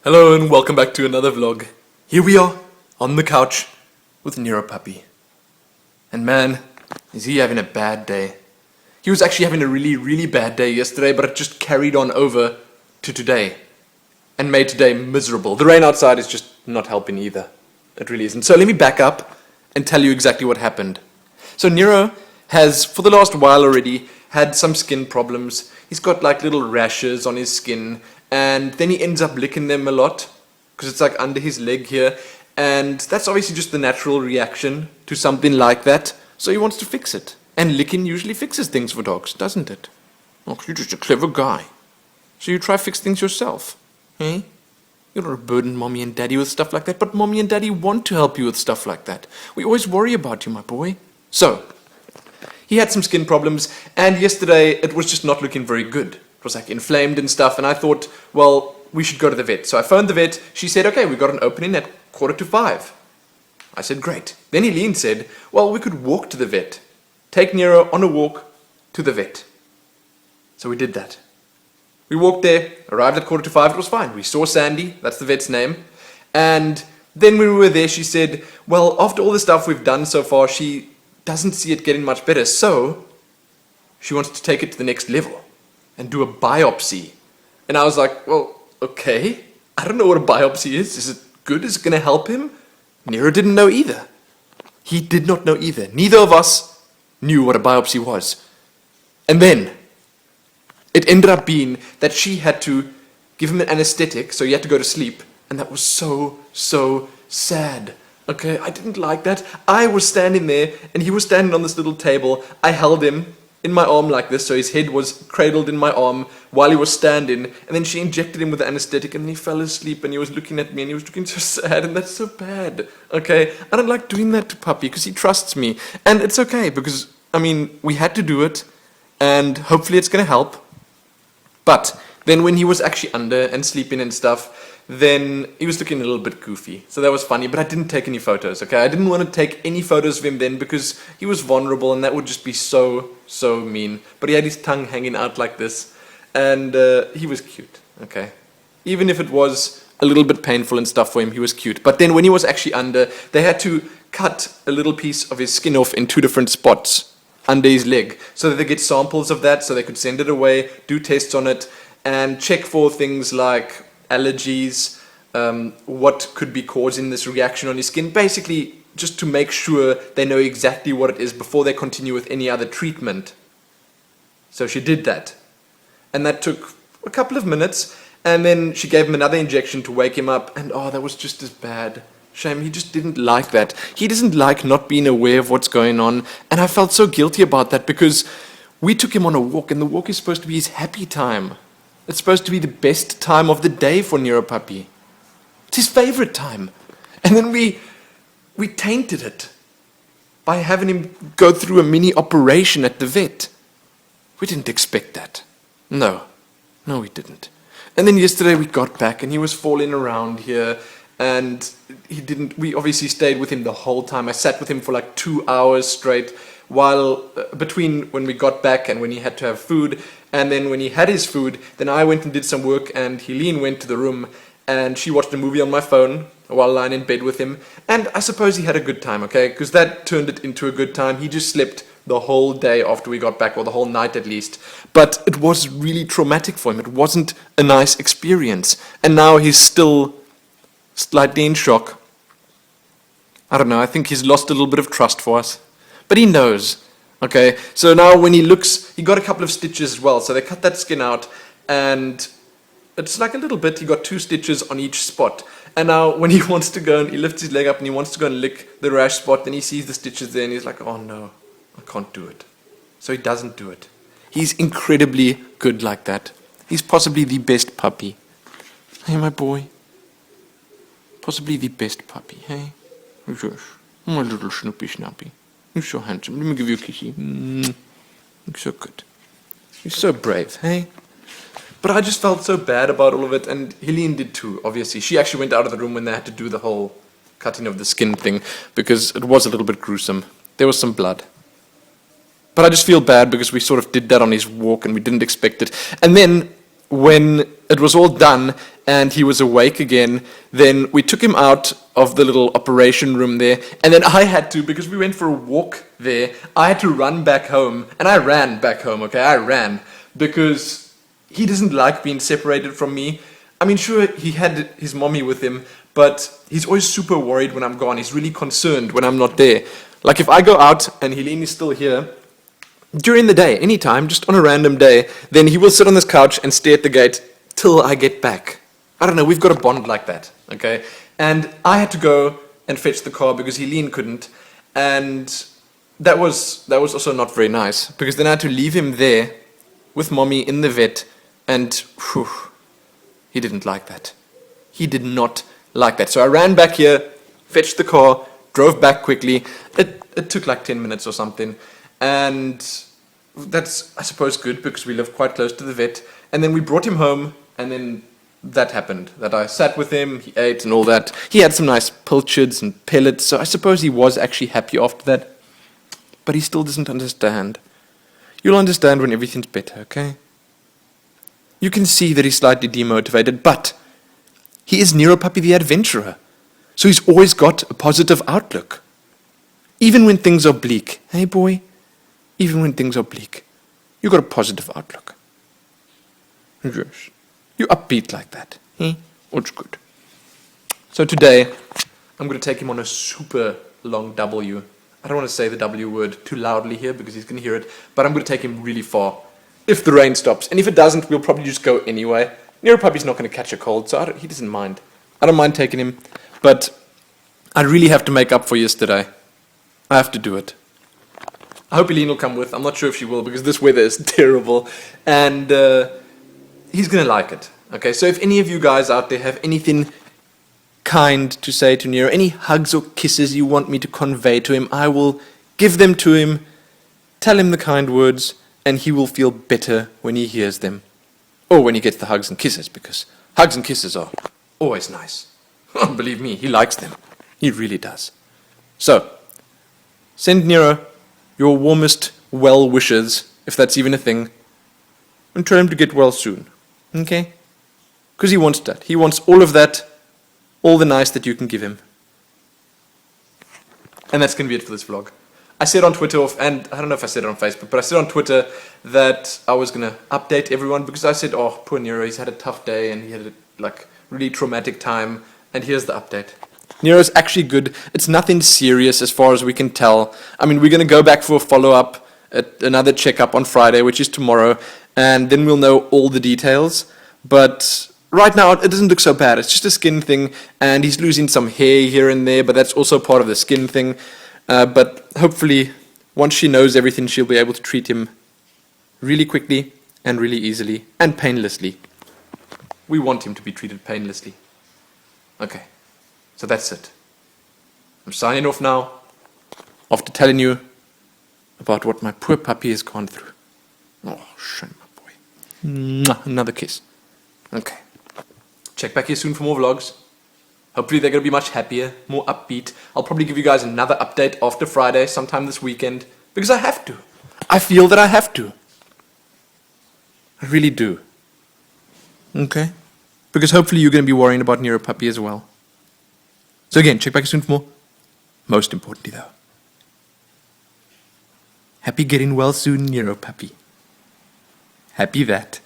Hello and welcome back to another vlog. Here we are, on the couch, with Neropuppy. And man, is he having a bad day. He was actually having a really bad day yesterday, but it just carried on over to today. And made today miserable. The rain outside is just not helping either. It really isn't. So let me back up and tell you exactly what happened. So Nero has, for the last while already, had some skin problems. He's got like little rashes on his skin. And then he ends up licking them a lot because it's like under his leg here, and that's obviously just the natural reaction to something like that, so he wants to fix it. And licking usually fixes things for dogs, doesn't it? Oh, you're just a clever guy. So you try fix things yourself, eh? You're not a burden mommy and daddy with stuff like that, but mommy and daddy want to help you with stuff like that. We always worry about you, my boy. So, he had some skin problems, and yesterday it was just not looking very good. It was like inflamed and stuff, and I thought, well, we should go to the vet. So I phoned the vet. She said, okay, we've got an opening at 4:45. I said, great. Then Eileen said, well, we could walk to the vet. Take Nero on a walk to the vet. So we did that. We walked there, arrived at 4:45, it was fine. We saw Sandy, that's the vet's name. And then when we were there, she said, well, after all the stuff we've done so far, she doesn't see it getting much better. So she wants to take it to the next level and do a biopsy. And I was like, well, okay. I don't know what a biopsy is. Is it good? Is it going to help him? Nero didn't know either. He did not know either. Neither of us knew what a biopsy was. And then it ended up being that she had to give him an anesthetic, so he had to go to sleep. And that was so sad. Okay, I didn't like that. I was standing there, and he was standing on this little table. I held him in my arm like this, so his head was cradled in my arm while he was standing, and then she injected him with the anesthetic, and he fell asleep, and he was looking at me, and he was looking so sad, and that's so bad, okay? I don't like doing that to Puppy, because he trusts me, and it's okay, because, I mean, we had to do it, and hopefully it's going to help. But then when he was actually under and sleeping and stuff, then he was looking a little bit goofy. So that was funny, but I didn't take any photos, okay? I didn't want to take any photos of him then because he was vulnerable and that would just be so mean. But he had his tongue hanging out like this, and he was cute, okay? Even if it was a little bit painful and stuff for him, he was cute. But then when he was actually under, they had to cut a little piece of his skin off in 2 different spots under his leg so that they get samples of that so they could send it away, do tests on it, and check for things like allergies, what could be causing this reaction on his skin, basically just to make sure they know exactly what it is before they continue with any other treatment. So she did that, and that took a couple of minutes, and then she gave him another injection to wake him up, and oh, that was just as bad. Shame, he just didn't like that. He doesn't like not being aware of what's going on, and I felt so guilty about that because we took him on a walk, and the walk is supposed to be his happy time. It's supposed to be the best time of the day for Neropuppy. It's his favorite time. And then we tainted it by having him go through a mini operation at the vet. We didn't expect that. No, we didn't. And then yesterday we got back and he was falling around here and we obviously stayed with him the whole time. I sat with him for like 2 hours straight while between when we got back and when he had to have food. And then when he had his food, then I went and did some work, and Helene went to the room, and she watched a movie on my phone while lying in bed with him. And I suppose he had a good time, okay? Because that turned it into a good time. He just slept the whole day after we got back, or the whole night at least. But it was really traumatic for him. It wasn't a nice experience. And now he's still slightly in shock. I don't know, I think he's lost a little bit of trust for us. But he knows. Okay, so now when he looks, he got a couple of stitches as well, so they cut that skin out, and it's like a little bit, he got 2 stitches on each spot, and now when he wants to go and he lifts his leg up and he wants to go and lick the rash spot, then he sees the stitches there and he's like, oh no, I can't do it. So he doesn't do it. He's incredibly good like that. He's possibly the best puppy. Hey, my boy. Possibly the best puppy, hey? Yes, my little Snoopy Snappy. You're so handsome. Let me give you a kissy. You're so good. You're so brave, hey? But I just felt so bad about all of it, and Helene did too, obviously. She actually went out of the room when they had to do the whole cutting of the skin thing, because it was a little bit gruesome. There was some blood. But I just feel bad because we sort of did that on his walk, and we didn't expect it. And then, when it was all done, and he was awake again. Then we took him out of the little operation room there, and then I had to, because we went for a walk there, I had to run back home, and I ran back home, okay, I ran, because he doesn't like being separated from me. I mean, sure, he had his mommy with him, but he's always super worried when I'm gone. He's really concerned when I'm not there. Like if I go out and Helene is still here, during the day, anytime, just on a random day, then he will sit on this couch and stare at the gate till I get back. I don't know, we've got a bond like that, okay? And I had to go and fetch the car because Helene couldn't, and that was also not very nice, because then I had to leave him there with mommy in the vet, and whew, he didn't like that. He did not like that. So I ran back here, fetched the car, drove back quickly. It took like 10 minutes or something, and that's, I suppose, good because we live quite close to the vet. And then we brought him home, and then that happened, that I sat with him, he ate and all that. He had some nice pilchards and pellets, so I suppose he was actually happy after that. But he still doesn't understand. You'll understand when everything's better, okay? You can see that he's slightly demotivated, but he is Neropuppy the Adventurer, so he's always got a positive outlook. Even when things are bleak, hey boy, even when things are bleak, you got a positive outlook. Yes. You upbeat like that, eh? It's good. So today, I'm going to take him on a super long W. I don't want to say the W word too loudly here because he's going to hear it, but I'm going to take him really far. If the rain stops. And if it doesn't, we'll probably just go anyway. Neropuppy's not going to catch a cold, so he doesn't mind. I don't mind taking him, but I really have to make up for yesterday. I have to do it. I hope Helene will come with. I'm not sure if she will because this weather is terrible. And he's going to like it. Okay, so if any of you guys out there have anything kind to say to Nero, any hugs or kisses you want me to convey to him, I will give them to him, tell him the kind words, and he will feel better when he hears them. Or when he gets the hugs and kisses, because hugs and kisses are always nice. Believe me, he likes them. He really does. So, send Nero your warmest well wishes, if that's even a thing, and tell him to get well soon. Okay? Because he wants that. He wants all of that, all the nice that you can give him. And that's going to be it for this vlog. I said on Twitter, and I don't know if I said it on Facebook, but I said on Twitter that I was going to update everyone because I said, oh, poor Nero, he's had a tough day and he had a really traumatic time, and here's the update. Nero's actually good. It's nothing serious as far as we can tell. I mean, we're going to go back for a follow-up, another checkup on Friday, which is tomorrow, and then we'll know all the details. But right now, it doesn't look so bad. It's just a skin thing, and he's losing some hair here and there, but that's also part of the skin thing. But hopefully, once she knows everything, she'll be able to treat him really quickly and really easily and painlessly. We want him to be treated painlessly. Okay, so that's it. I'm signing off now after telling you about what my poor puppy has gone through. Oh, shame, my boy. Mwah, another kiss. Okay. Check back here soon for more vlogs. Hopefully they're going to be much happier, more upbeat. I'll probably give you guys another update after Friday, sometime this weekend, because I have to. I feel that I have to. I really do. Okay? Because hopefully you're going to be worrying about Neropuppy as well. So again, check back soon for more. Most importantly though, happy getting well soon, Neropuppy. Happy that.